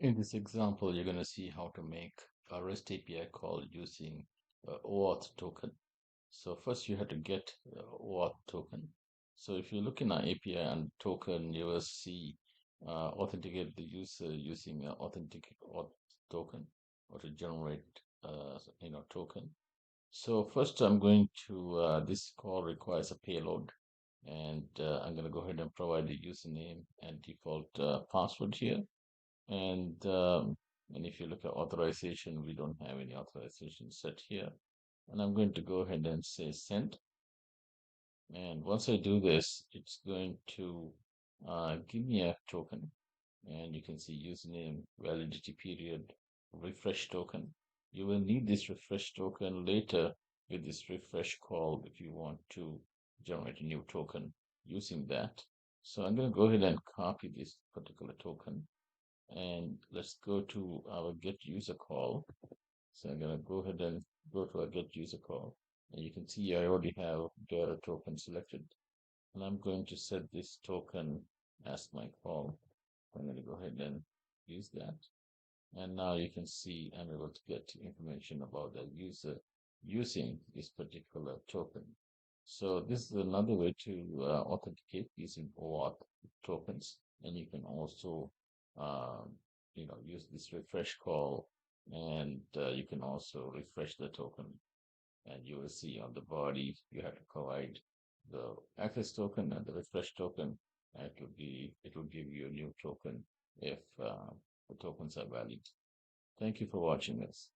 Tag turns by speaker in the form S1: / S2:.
S1: In this example, you're going to see how to make a REST API call using OAuth token. So first you have to get OAuth token. So if you look in our API and token, you will see authenticate the user using authenticate auth token or to generate token. So first I'm going to this call requires a payload, and I'm going to go ahead and provide the username and default password here. And if you look at authorization, we don't have any authorization set here. And I'm going to go ahead and say send. And once I do this, it's going to give me a token. And you can see username, validity period, refresh token. You will need this refresh token later with this refresh call if you want to generate a new token using that. So I'm going to go ahead and copy this particular token, and let's go to our get user call. So I'm going to go ahead and go to our get user call, and you can see I already have the token selected, and I'm going to set this token as my call. I'm going to go ahead and use that, and now you can see I'm able to get information about the user using this particular token. So this is another way to authenticate using OAuth tokens, and you can also, um, use this refresh call, and you can also refresh the token, and you will see on the body you have to provide the access token and the refresh token, and it will give you a new token if the tokens are valid. Thank you for watching this.